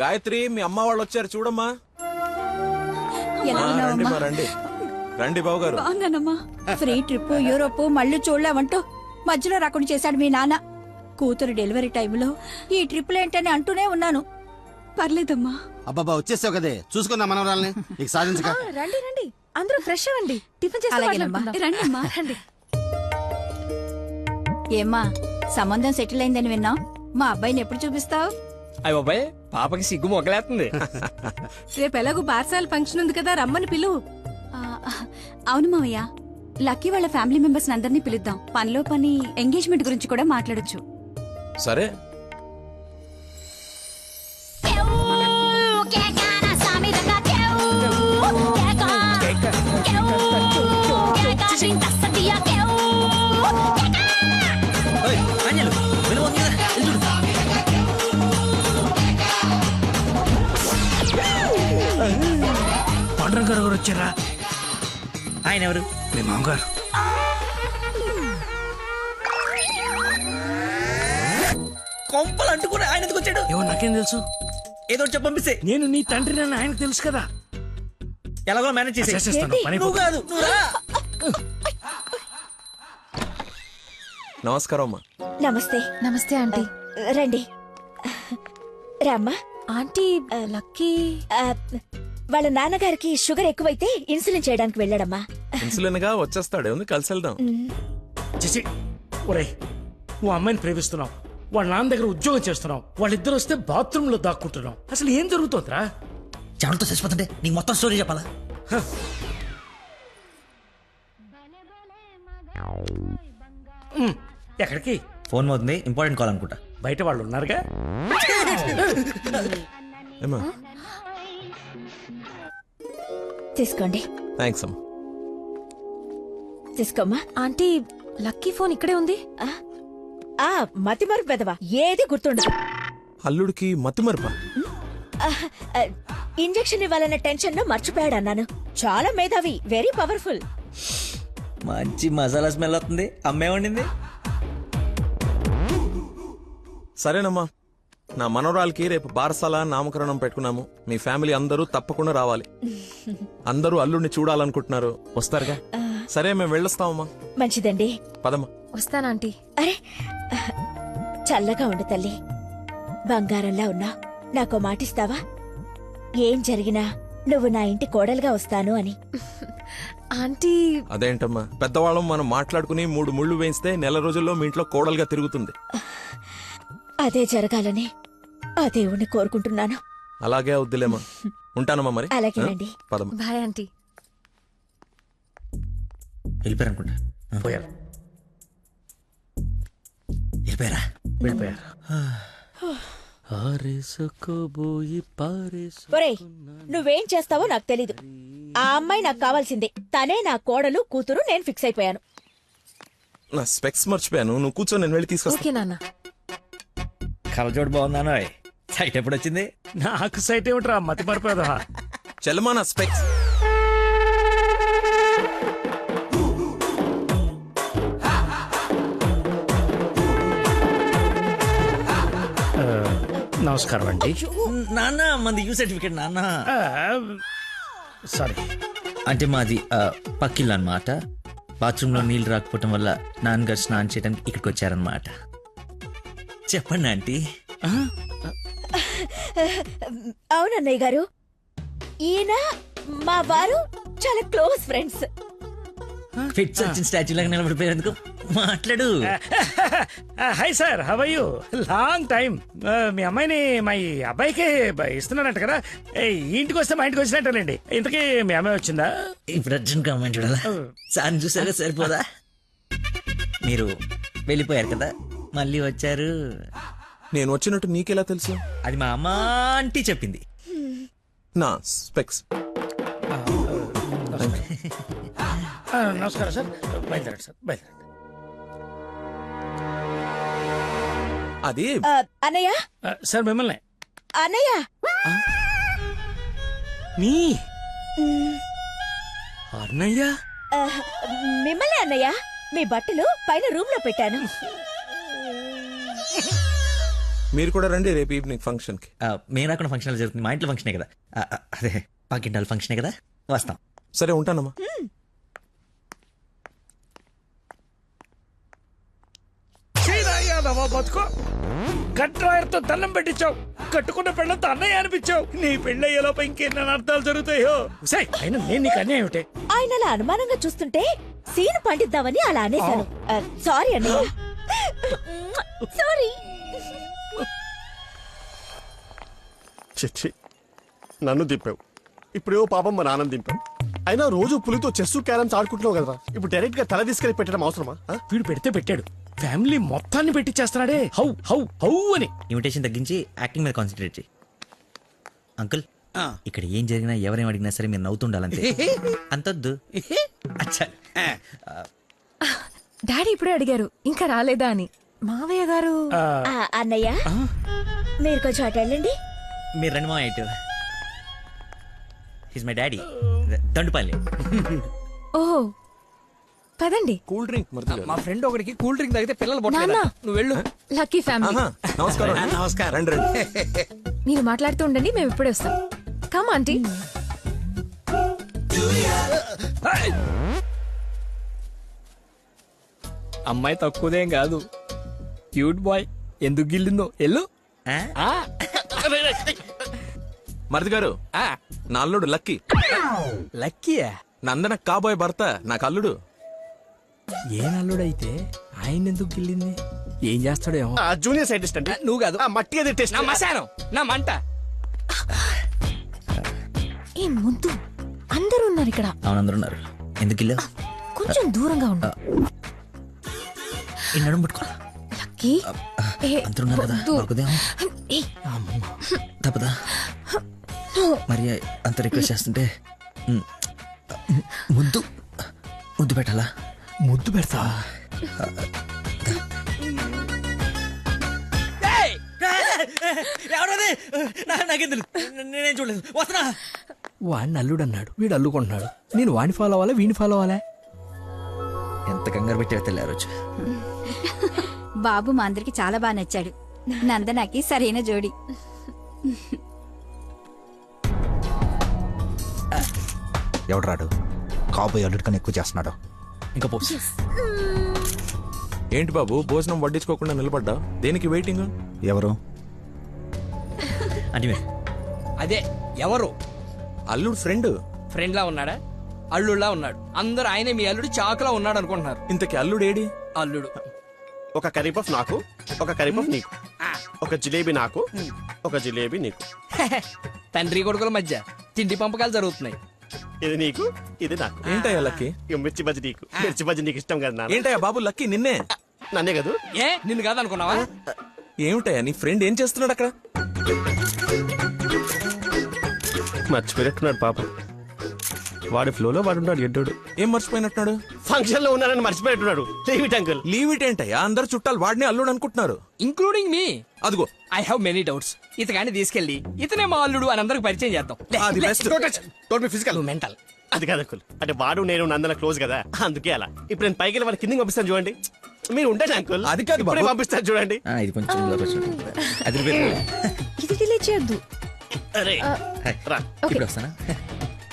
గాయత్రి, మీ అమ్మ వాళ్ళు వచ్చారు చూడమ్మా. రండి మా రండి రండి బాబు గారు. బాగున్నానమ్మా. ఫ్రీ ట్రిప్ యూరోప్ మళ్ళీ చూడలేమంటూ మధ్యలో రాకుండా చేశాడు మీ నాన్న. కూతురు డెలివరీ టైంలో ఈ ట్రిప్ ఏంటని అంటూనే ఉన్నాను. పర్లేదమ్మా. అబ్బాబా వచ్చేసావు కదే, చూసుకుందా మనవరాల్ని. ఇక సాధించక రండి రండి, అందరూ ఫ్రెష్ అవ్వండి. టిఫిన్ చేసి రండమ్మా. రండి. ఏమ్మా, సంబంధం సెటిల్ అయిందని విన్నాం. మా అబ్బాయిని ఎప్పుడు చూపిస్తావు? అయ్య బాబాయ్, పాపకి సిగ్గు మొగలేస్తుంది. రేపు ఎలాగో బార్సాల ఫంక్షన్ ఉంది కదా, రమ్మని పిలువు. అవును మావయ్య, లక్కీ వాళ్ళ ఫ్యామిలీ మెంబర్స్ అందరినీ పిలుద్దాం. పనిలో పని ఎంగేజ్మెంట్ గురించి కూడా మాట్లాడొచ్చు. సరే. పాండురంగ గారు వచ్చారా? ఆయన ఎవరు? మీ మామగారు. కొంపలు అంటుకుని ఆయన ఎందుకు వచ్చాడు? ఏమో నాకేం తెలుసు. ఏదో చెప్పి పంపిస్తే. నేను నీ తండ్రి నన్ను ఆయనకు తెలుసు కదా. ఎలాగో మేనేజ్ చేసేస్తాను. పని నువ్వు కాదు, నువ్వు రా. నమస్కారం అమ్మా. నమస్తే. నమస్తే ఆంటీ. రండి రామ్మా. ఆంటీ, లక్కీ వాళ్ళ నాన్నగారికి షుగర్ ఎక్కువైతే ఇన్సులిన్ చేయడానికి వెళ్ళాడమ్మా. ఇన్సులిన్ గా వచ్చేస్తాడు, ఉంది కలిసి వెళ్దాం. చేసి ఒరే, ఓ అమ్మాయిని ప్రేమిస్తున్నావు, వాళ్ళ నాన్న దగ్గర ఉద్యోగం చేస్తున్నావు, వాళ్ళిద్దరు వస్తే బాత్రూమ్ లో దాక్కుంటున్నావు. అసలు ఏం జరుగుతుందిరా? చెమటతో చచ్చిపోతుంటే నీకు మొత్తం స్టోరీ చెప్పాలా? ఎక్కడికి? ఫోన్ అవుతుంది, ఇంపార్టెంట్ కాల్ అనుకుంటా. బయట వాళ్ళు ఉన్నారుగా. ఏమా? తీసుకోండి. థ్యాంక్స్ అమ్మా. తీసుకోమ్మా. ఆంటీ, లక్కీ ఫోన్ ఇక్కడే ఉంది. మతిమరుపు పెదవా, ఏది గుర్తుండదు. అల్లుడికి మతిమరుపా? ఇంజెక్షన్ ఇవ్వాలన్న టెన్షన్ లో మర్చిపోయాడు అన్నాను. చాలా మేధావి, వెరీ పవర్ఫుల్. మంచి మసాలా స్మెల్ వస్తుంది. అమ్మే వండింది. సరేనమ్మా, నా మనవరాలకి రేపు బారసాల నామకరణం పెట్టుకున్నాము. మీ ఫ్యామిలీ అందరూ తప్పకుండా రావాలి. అందరూ అల్లుడిని చూడాలనుకుంటున్నారు, వస్తారుగా? సరే, మేము వెళ్ళొస్తామమ్మా. మంచిదండి, పదమ్మా. వస్తానంటీ. అరే, చల్లగా ఉండు తల్లి, బంగారంలా ఉన్నా. నాకో మాటిస్తావా? ఏం జరిగినా నువ్వు నా ఇంటి కోడలుగా వస్తాను అని. ఆంటీ. అదేంటమ్మా, పెద్దవాళ్ళం మనం మాట్లాడుకుని 3 ముళ్ళు వేయిస్తే నెల రోజుల్లో మీ ఇంట్లో కోడలుగా తిరుగుతుంది. అదే జరగాలని ఆ దేవుణ్ణి కోరుకుంటున్నాను. అలాగే అవుద్దిలేమా. ఉంటానమ్మా మరి. అలాగేనండి. పదమ్మా. Bye aunty. వెళ్ళిపోయారనుకుంటా. పోయారు. వెళ్ళిపోయారా? వెళ్ళిపోయారు. ఒరేయ్, నువ్వేం చేస్తావో నాకు తెలీదు. ఆ అమ్మాయి నాకు కావాల్సిందే. తనే నా కోడలు, కూతురు. నేను ఫిక్స్ అయిపోయాను. నా స్పెక్స్ మర్చిపోయాను, నువ్వు కూర్చో, నేను వెళ్ళి తీసుకొస్తా. కలజోడు బాగుందానో. సైట్ ఎప్పుడు వచ్చింది? నాకు సైట్ ఏమిట్రా, మతి మరిపోదా. చెల్లమా నా స్పెక్స్. నమస్కారం అండి. నాన్న, మంది యూ సర్టిఫికేట్ నాన్న. సారీ అంటే మాది పక్కిల్లు అన్నమాట. బాత్రూమ్ లో నీళ్లు రాకపోవటం వల్ల నాన్నగారు స్నానం చేయడానికి ఇక్కడికి వచ్చారనమాట. చెప్పండి ఆంటీ. అవునన్నయ్య గారు, ఈయన మా వారు చాలా క్లోజ్ ఫ్రెండ్స్. ఫిట్స్ వచ్చిన స్టాచ్యూ లాగా నిలబడిపోయేందుకు మాట్లాడు. Hi sir, how are you? Long time. మీ అమ్మాయిని మా ఈ అబ్బాయికి ఇస్తున్నారంట కదా. ఈ ఇంటికి వస్తే మా ఇంటికి వచ్చినట్టేనండి. ఇంతకీ మీ అమ్మాయి వచ్చిందా? ఇప్పుడు అర్జున్ కామెంట్ చూడాలా? సార్ చూసారా, సరిపోదా? మీరు వెళ్ళిపోయారు కదా, మళ్ళీ వచ్చారు. నేను వచ్చినట్టు నీకెలా తెలుసు? అది మా అమ్మ ఆంటీ చెప్పింది. నా స్పెక్స్. నమస్కారం సార్, బయలుదేరండి సార్, బయలుదేరండి. అది అన్నయ్య. సార్ మిమ్మల్ని. అన్నయ్య. మీ అన్నయ్య? మిమ్మల్ని అన్నయ్య. మీ బట్టలు పైన రూమ్ లో పెట్టాను. మీరు కూడా రండి రేపు ఈవినింగ్ ఫంక్షన్ కి. మేము రాకుండా ఫంక్షన్ జరుగుతుంది, మా ఇంట్లో ఫంక్షనే కదా. అదే పక్కింటాల ఫంక్షనే కదా, వస్తాం. సరే ఉంటానమ్మా. బతుకో కట్రాయర్తో దండం పెట్టించావు, కట్టుకున్న పెళ్ళంతో అన్నయ్య అనిపించావు. నీ పెళ్ళయ్యేలోపు ఇంకెన్ని అర్థాలు జరుగుతాయో. సై అయినా నేను నీకు అన్యాయం ఏమిటే? ఆయన అలా అనుమానంగా చూస్తుంటే సీన్ పండిద్దామని అలా అనేశాను. సారీ అన్నయ్య, సారీ. చిచ్చి నన్ను దింపావు, ఇప్పుడేవో పాపం మా నాన్న దింపావు. అయినా రోజు పులితో చెస్ క్యారమ్స్ ఆడుకుంటున్నావు కదరా, ఇప్పుడు డైరెక్ట్ గా తల తీసుకెళ్లి పెట్టడం అవసరమా? వీడు పెడితే పెట్టాడు, ఫ్యామిలీ మొత్తాన్ని పెట్టిచ్చేస్తున్నాడే. హౌ హౌ హౌ అని. ఇన్విటేషన్ తగ్గించి యాక్టింగ్ మీద కాన్సన్ట్రేట్ చేయి. అంకుల్, ఇక్కడ ఏం జరిగినా ఎవరేం అడిగినా సరే మీరు నవ్వుతుండాలంతే, అంతొద్దు. అచ్చా. డాడీ ఇప్పుడే అడిగారు ఇంకా రాలేదా అని. మావయ్య గారు అన్నయ్య మీరు కొంచెం అటు వెళ్ళండి. మీరు రండి మా ఇటు. హిస్ మై డాడీ, దండుపాలి. ఓహో పదండి. కూల్ డ్రింక్ మర్చిపోయారు. మా ఫ్రెండ్ ఒకడికి కూల్ డ్రింక్ తాగితే పిల్లలు నాన్న. పుట్టలేదు. నువ్వు వెళ్ళు. Lucky family. ఆహా, నమస్కారం. నమస్కారం. రండి రండి. మీరు మాట్లాడుతూ ఉండండి, మేము ఇప్పుడే వస్తాం. Come aunty. అమ్మాయి తక్కువదేం కాదు, క్యూట్ బాయ్. ఎందుకు గిల్లిందో ఎల్లు. ఆ, మరిది గారు, ఆ, నా అల్లుడు లక్కీ. లక్కీయా? నందన కాబోయే భర్త నాకు అల్లుడు. ఏ నల్లుడైతే ఆయన ఎందుకు గిల్లింది? ఏం చేస్తాడేమో. జూనియర్ సైంటిస్ట్ అంటే నువ్వు కాదు, మట్టి అది టెస్ట్. నా మశానం, నా మంట. ఏ ముద్దు, అందరూ ఉన్నారు ఇక్కడ. అవును, అందరూ ఉన్నారు. ఎందుకు ఇల్లు కొంచెం దూరంగా ఉండు. ఈ నడుము పట్టుకోవాలా? లక్కీ. ఏ, అందరూ ఉన్నారు కదా, వద్దు. మాకుదేమో ఏ, తప్పదా? మరి అంత రిక్వెస్ట్ చేస్తుంటే ముద్దు ముద్దు పెట్టాలా? ముద్దు పెడతా. నాకేం తెలుసు, నేనేం చూడలేదు. వస్తున్నా. వాడిని అల్లుడు అన్నాడు, వీడు అల్లుకుంటున్నాడు. నేను వాడిని ఫాలో అవ్వాలా, వీడిని ఫాలో అవ్వాలా? ఎంత కంగారు పెట్టి తెల్లారు రోజు. బాబు మా అందరికి చాలా బాగా నచ్చాడు. నందనకి సరైన జోడి. ఎవడ్రాడు కాబోయే అల్లుడి కన్నా ఎక్కువ చేస్తున్నాడు. ఇంకా పోసి ఏంటి బాబు భోజనం వడ్డించుకోకుండా నిలబడ్డా? దేనికి వెయిటింగ్? ఎవరు? అంటే మీరు అదే ఎవరు? అల్లుడు ఫ్రెండ్. ఫ్రెండ్ లా ఉన్నాడా? అల్లుడులా ఉన్నాడు. అందరూ ఆయనే మీ అల్లుడు చాకులా ఉన్నాడు అనుకుంటున్నారు. ఇంతకి అల్లుడు ఏడి? అల్లుడు ఒక కర్రీ పఫ్ నాకు, ఒక కర్రీ పఫ్ నీకు, ఒక జిలేబీ నాకు, ఒక జిలేబీ నీకు. తండ్రి కొడుకుల మధ్య తిండి పంపకాలు జరుగుతున్నాయి. ఇది నీకు, ఇది నాకు. ఏంటయ్యా లక్కీ? ఇక మిర్చి బజ్జి నీకు, మిర్చి బజ్జి నీకు ఇష్టం కదా నాన్న. ఏంటయ్యా బాబు లక్కీ నిన్నే? నన్నే కదా. ఏ నిన్ను కాదనుకున్నావా? ఏమిటయ్యా నీ ఫ్రెండ్ ఏం చేస్తున్నాడు అక్కడ? మర్చిపోయినట్టున్నాడు పాపం. వాడి ఫ్లోలో వాడు ఉన్నాడు ఎడ్డోడు. ఏం మర్చిపోయినట్టున్నాడు? ఫంక్షన్ లో ఉన్నానని మర్చిపోయినట్టున్నాడు. Leave it uncle. Leave it ఏంటయ్యా? అందరు చుట్టాలు వాడిని అల్లుడు అనుకుంటున్నారు. Including me. అదిగో ఐ హావ్ మెనీ డౌట్స్. ఇతగాని తీసుకెళ్లి ఇతనే మా అల్లుడు అని అందరికి పరిచయం చేద్దాం. అది best. Physical mental. అది కాదు అంకుల్. అంటే వాడు నేను నందన క్లోజ్ కదా, అందుకే అలా. ఇప్పుడు నేను పైకి వెళ్ళి వాళ్ళ కిందకి పంపిస్తాను చూడండి. మీరు ఉండండి అంకుల్. అది కాదు బాబు. ఇప్పుడే పంపిస్తాను చూడండి. ఇది కొంచెం ఇందులోకి వచ్చినట్టు. అది రిపేర్. ఇది డిలే చేయొద్దు. అరే రా. ఇప్పుడు వస్తానా?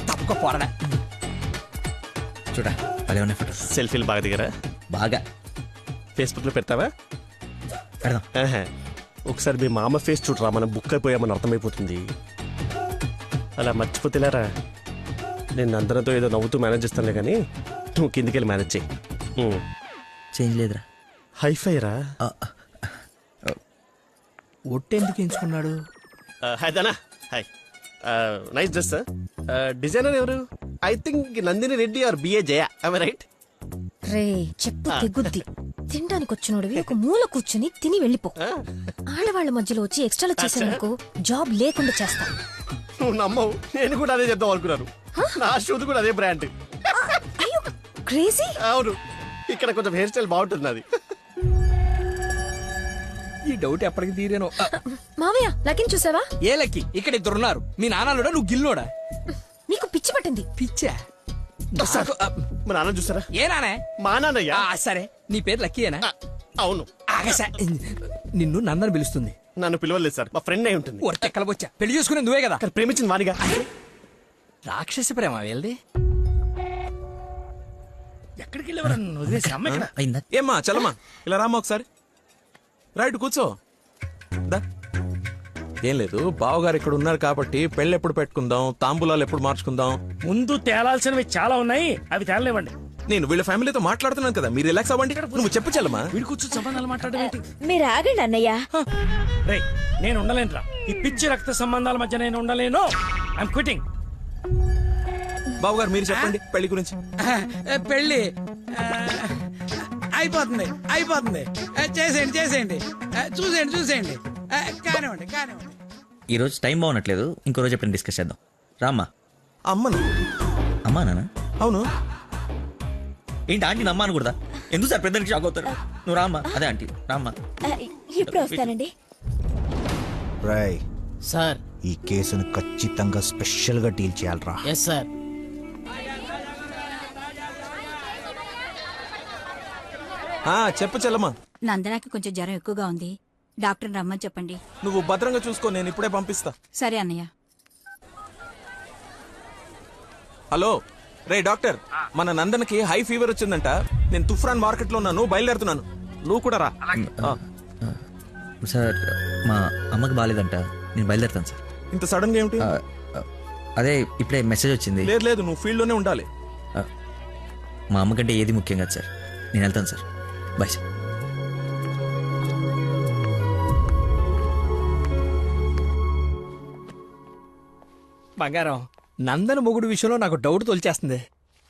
తప్పక పోరడా. చూడా భలే ఉన్నాయి ఫోటోస్. సెల్ఫీలు బాగా దిగరా? బాగా ఫేస్బుక్ లో పెడతావా? పెడదాం. ఆహా. ఒకసారి మీ మామ ఫేస్ చూడరా, మనం బుక్ అయిపోయామని అర్థమైపోతుంది. అలా మర్చిపోతేలారా. నేను నందనతో ఏదో నవ్వుతూ మేనేజ్ చేస్తానులే కానీ నువ్వు కిందికి వెళ్ళి మేనేజ్ చేయి. చేంజ్ లేదురా. హైఫై రా. ఒట్టెందుకు ఎంచుకున్నాడు? హాయ్ దానా. Hi. Nice dress sir. Designer ఎవరు? ఐ థింక్ నందిని రెడ్డి ఆర్ బిఏ జయ. I right? రే చెప్పు తెగుద్ది. తినడానికి వచ్చినోడివి ఒక మూల కూర్చుని తిని వెళ్ళిపో. ఆడవాళ్ళ మధ్యలో వచ్చి ఎక్స్ట్రాలు చేసేందుకు జాబ్ లేకుండా చేస్తా. నువ్వు నమ్మవు, నేను కూడా అదే చెప్దాం అనుకున్నాను. నా షూది కూడా అదే బ్రాండ్. అయ్యో క్రేజీ. అవును, ఇక్కడ కొంచెం హెయిర్ స్టైల్ బాగుంటుంది నాది. ఈ డౌట్ ఎప్పటికి తీరేనో. మావయ్య లకిన్ చూసావా? ఏ లక్కి? ఇక్కడ ఇద్దరున్నారు. మీ నాన్నలోడా నువ్వు గిల్లోడా? నీకు పిచ్చి పట్టింది. పిచ్చా? సార్, మా నాన్న చూసారా? ఏ నానే? మా నాన్నయ్య. సరే నీ పేరు లక్కీయేనా? అవును. ఆగసా. నిన్ను నందన పిలుస్తుంది. నన్ను పిలవలేదు సార్, మా ఫ్రెండ్ అయి ఉంటుంది. వచ్చా పెళ్లి చూసుకునే నువ్వే కదా. కానీ ప్రేమించింది వానిగా. రాక్షసి ప్రేమ వెళ్ది. ఎక్కడికి వెళ్ళేవారు వదిలేసి అమ్మ ఇక్కడ అయిందా? ఏమ్మా చలమా ఇలా రామ్మా ఒకసారి. రైట్ కూర్చో. దా. ఏం లేదు, బావగారు ఇక్కడ ఉన్నారు కాబట్టి పెళ్ళి ఎప్పుడు పెట్టుకుందాం, తాంబూలాలు ఎప్పుడు మార్చుకుందాం. ముందు తేలాల్సినవి చాలా ఉన్నాయి, అవి తేలనివ్వండి. నేను వీళ్ళ ఫ్యామిలీతో మాట్లాడుతున్నాను కదా, మీరు రిలాక్స్ అవ్వండి. నువ్వు చెప్పు చలమా. వీడి కూర్చొని సంబంధాలు మాట్లాడడం మీరు ఆగండి అన్నయ్య. రే, నేను ఉండలేనురా. ఈ పిచ్చి రక్త సంబంధాల మధ్య నేను ఉండలేను. I'm quitting. బావగారు మీరు చెప్పండి పెళ్లి గురించి. పెళ్ళి అయిపోతుంది అయిపోతుంది. చేసేయండి చూసేయండి. కానివ్వండి. ఈ రోజు టైం బాగున్నట్లేదు, ఇంకో రోజు ఎప్పుడు డిస్కస్ చేద్దాం. రామ్మా. అమ్మను. అమ్మా నాన్న? అవును. ఏంటి ఆంటీ నమ్మా అనకూడదా? ఎందుకు సార్ పెద్దరికి షాక్ అవుతారు? నువ్వు రామ్మా. అదే ఆంటీ రామ్మా. ఇప్పుడు వస్తానండి. రాయ్, సార్. ఈ కేసును ఖచ్చితంగా స్పెషల్ గా డీల్ చేయాలరా. Yes sir. చెప్పు చలమా. నందనాకి కొంచెం జ్వరం ఎక్కువగా ఉంది, డాక్టర్ రమ్మని చెప్పండి. నువ్వు భద్రంగా చూసుకో, నేను ఇప్పుడే పంపిస్తా. సరే అన్నయ్య. హలో రే డాక్టర్, మన నందనకి హై ఫీవర్ వచ్చిందంట. నేను తుఫ్రాన్ మార్కెట్ లో ఉన్నాను, బయలుదేరుతున్నాను. నువ్వు కూడా రా. సార్ మా అమ్మకి బాగాలేదంట, నేను బయలుదేరుతాను సార్. ఇంత సడన్ గా ఏమిటి? అదే ఇప్పుడే మెసేజ్ వచ్చింది. లేదు నువ్వు ఫీల్డ్ లోనే ఉండాలి. మా అమ్మకంటే ఏది ముఖ్యం కాదు సార్, నేను వెళ్తాను సార్. Bye sir. బంగారం, నందన మొగుడు విషయంలో నాకు డౌట్ తోల్చేస్తుంది.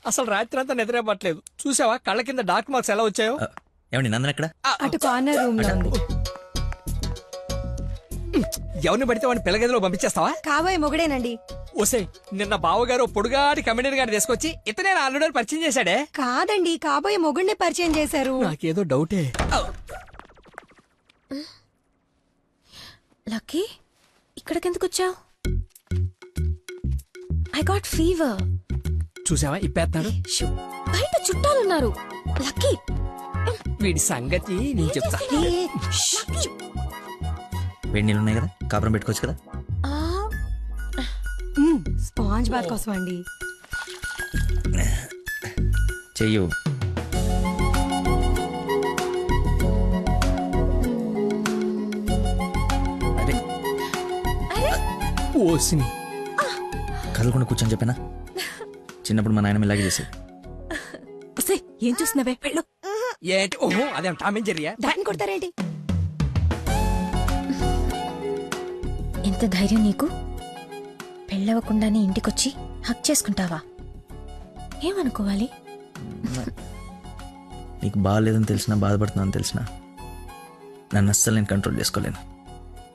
అసలు రాత్రి అంతా నిద్రపట్లేదు. చూసావా కళ్ళ కింద డార్క్ మార్క్స్ ఎలా వచ్చాయో? ఏమండి నందన ఎక్కడ? అటు కార్నర్ రూమ్ లో ఉంది. ఎవరిని పడితే వాడిని పిల్లగదిలో పంపించేస్తావా? కాబోయే మొగుడేనండి. ఓసే, నిన్న బావగారు పొడుగాటి కమిడీని గారిని తీసుకొచ్చి ఇతనే ఆల్రెడీ పరిచయం చేశాడే. కాదండి, కాబోయే మొగుడిని పరిచయం చేశారు. నాకేదో డౌటే. లక్కీ, ఇక్కడికెందుకు వచ్చావు? I got fever. చూసావా ఇప్పేస్తున్నాడు. బయట చుట్టాలున్నారు. లక్కీ, వీడి సంగతి నేను చెప్తా. వేడి నీళ్ళు ఉన్నాయి కదా, కాపురం పెట్టుకోవచ్చు కదా. స్పాంజ్ బాత్ కోసం అండి. చెయ్యు. అరే ఓసిని కదలకుండా కూర్చొని చెప్పానా? చిన్నప్పుడు మా నాయనమ్మ ఇలాగే చేసేది. ఏం చూస్తున్నావే? వెళ్ళు. ఏంటి? ఓహో, అదేం టామ్ అండ్ జెర్రీయా? దాన్ని కొడతారేంటి? ఎంత ధైర్యం నీకు? పెళ్ళవకుండానే ఇంటికొచ్చి హక్ చేసుకుంటావా? ఏమనుకోవాలి? నీకు బాగాలేదని తెలిసినా, బాధపడుతున్నాను తెలిసినా, నన్ను అస్సలు నేను కంట్రోల్ చేసుకోలేను.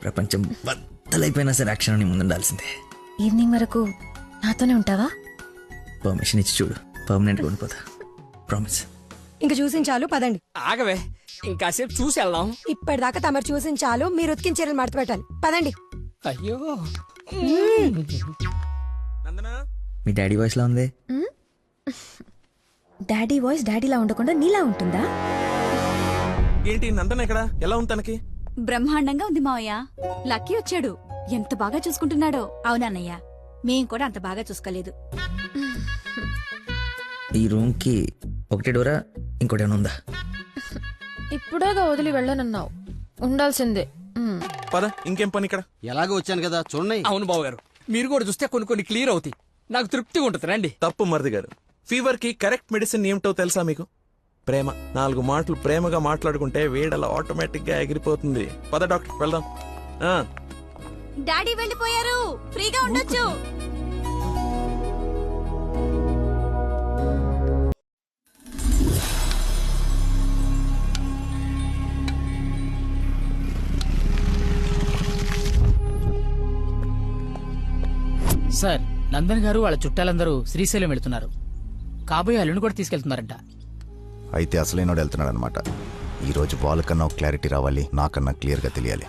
ప్రపంచం బద్దలైపోయినా సరే అక్షరం నీ ముందు ఉండాల్సిందే. ఈవినింగ్ వరకు నాతోనే ఉంటావా? పర్మిషన్ ఇచ్చి చూడు, పర్మనెంట్గా ఉండిపోతా. ప్రామిస్. ఇంక చూసించాలు, పదండి. ఆగవే, ఇంకాసేపు చూసి వెళ్దాం. ఇప్పటిదాకా తమరు చూసించాలు, మీరు ఉతికిన చీరలు మడత పెట్టాలి. పదండి. అయ్యో, నందనా, మీ డాడీ వాయిస్ లా ఉంది. డాడీ వాయిస్ డాడీలా ఉండకుండా నీలా ఉంటుందా? ఏంటి నందన ఎక్కడ? ఎలా ఉంది తనకి? బ్రహ్మాండంగా ఉంది మావయ్య. లక్కీ వచ్చాడు, ఎంత బాగా చూసుకుంటున్నాడో. అవునన్నయ్య, మేం కూడా అంత బాగా చూసుకోలేదు. ఈ రూమ్ కి ఒకటే డోరా, ఇంకోటి ఏమైనా ఉందా? ఇప్పుడేగా వదిలి వెళ్ళనన్నావు, ఉండాల్సిందే. పద, ఇంకేం పని ఇక్కడ? ఎలాగో వచ్చాను కదా చూడండి. అవును బాబు గారు, మీరు కూడా చూస్తే కొన్ని క్లియర్ అవుతాయి. నాకు తృప్తిగా ఉంటుంది. రండి. తప్పు మరిది గారు. ఫీవర్ కి కరెక్ట్ మెడిసిన్ ఏమిటో తెలుసా మీకు? ప్రేమ. 4 మాటలు ప్రేమగా మాట్లాడుకుంటే వేడలా ఆటోమేటిక్ గా ఎగిరిపోతుంది. పద డాక్టర్ వెళ్దాం. డాడీ వెళ్ళిపోయారు, ఫ్రీగా ఉండొచ్చు. సార్, నందన్ గారు వాళ్ళ చుట్టాలందరూ శ్రీశైలం వెళ్తున్నారు. కాబోయే అల్లుని కూడా తీసుకెళ్తున్నారంట. అయితే అసలైనోడు వెళ్తున్నాడు అనమాట. ఈరోజు వాళ్ళకన్నా ఒక క్లారిటీ రావాలి, నాకన్నా క్లియర్గా తెలియాలి.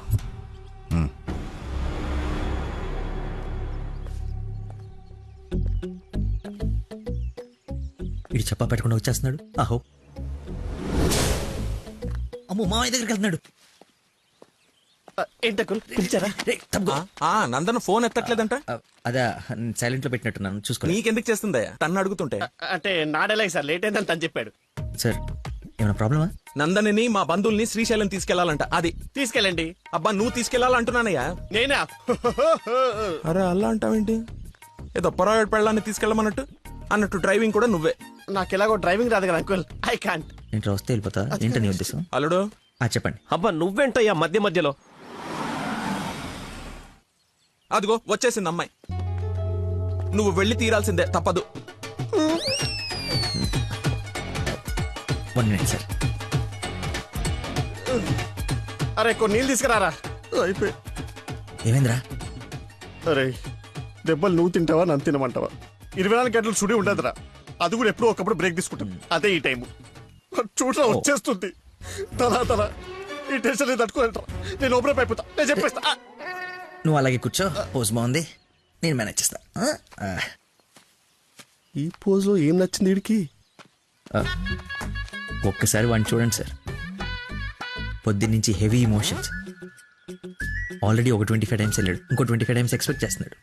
వీడు చెప్పా పెట్టకుండా వచ్చేస్తున్నాడు. ఆహో, అమ్మో, మామయ్య దగ్గరికి వెళ్తున్నాడు. ఏంటకుల్ పిలిచారా? నందన ఫోన్ ఎత్తట్లేదంట. అదే సైలెంట్ లో పెట్టినట్టున్నాను, చూసుకోండి. నీకెందుకు చేస్తుందయ్యా తన్ను అడుగుతుంటే? అంటే నాడేలాగ సార్, లేట్ అయిందని తను చెప్పాడు. సార్ ఏమైనా ప్రాబ్లమా? నందనిని మా బంధువుల్ని శ్రీశైలం తీసుకెళ్లాలంట. అది తీసుకెళ్ళండి. అబ్బా నువ్వు తీసుకెళ్లాలంటున్నానయ్యా. నేనా? అరే అలా అంటావేంటి? ఏదో పొరపాటు పెళ్ళాన్ని తీసుకెళ్ళమన్నట్టు అన్నట్టు డ్రైవింగ్ కూడా నువ్వే. నాకు ఎలాగో డ్రైవింగ్ రాదు కదా అంకుల్, ఐ కాంట్. ఇంట్లో వస్తే వెళ్ళిపోతా, ఏంటని ఉద్దేశం? అల్లుడు చెప్పండి. అబ్బా నువ్వేంటయ్యా మధ్య మధ్యలో? అదిగో వచ్చేసింది అమ్మాయి. నువ్వు వెళ్ళి తీరాల్సిందే, తప్పదు. 1 minute సార్. అరే కొన్ని నీళ్ళు తీసుకురారా. అయిపోయి. ఏమైందిరా? అరే దెబ్బలు నువ్వు తింటావా నన్ను తినమంటావా? 24 గంటలు చుడి ఉండదురా. అది కూడా ఎప్పుడో ఒకప్పుడు బ్రేక్ తీసుకుంటాం. అదే ఈ టైము చూడరా వచ్చేస్తుంది. తలా ఈ టెన్షన్ తట్టుకోలేటరా. నేను ఓపెన్ అయిపోతా, నేను చెప్పేస్తా. నువ్వు అలాగే కూర్చో, పోజ్ బాగుంది, నేను మేనేజ్ చేస్తా. ఈ పోజ్ లో ఏం నచ్చింది వీడికి? ఒక్కసారి వాడిని చూడండి సార్. పొద్దున్నుంచి హెవీ ఇమోషన్స్. ఆల్రెడీ ఒక 25 టైమ్స్ వెళ్ళాడు, ఇంకో 25 టైమ్స్ ఎక్స్పెక్ట్ చేస్తున్నాడు.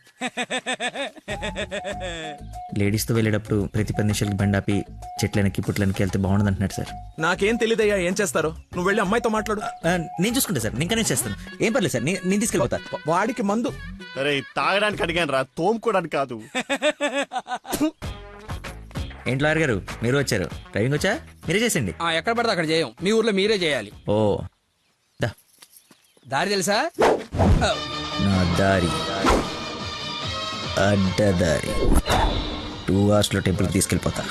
లేడీస్తో వెళ్ళేటప్పుడు ప్రతి 10 నిమిషాలకి బండాపి చెట్లనికి పుట్లనికి వెళ్తే బాగుండదు అంటున్నాడు సార్. నాకేం తెలియదయ్యా ఏం చేస్తారో. నువ్వు వెళ్ళి అమ్మాయితో మాట్లాడు. నేను చూసుకుంటా సార్, నేను కనెక్ట్ చేస్తాను. ఏం పర్లేదు సార్, నేను తీసుకెళ్ళిపోతా. వాడికి మందు. అరే తాగడానికి అడిగాను రా, తోముకోవడానికి కాదు. ఏంటి లాయర్ గారు మీరు వచ్చారు? డ్రైవింగ్ వచ్చా? మీరే చేసేయండి. ఎక్కడ పడితే అక్కడ చేయం, మీ ఊర్లో మీరే చేయాలి. ఓ దా దారి తెలుసా? నా దారి అడ్డదారి. 2 hours లో టెంపుల్కి తీసుకెళ్ళిపోతా.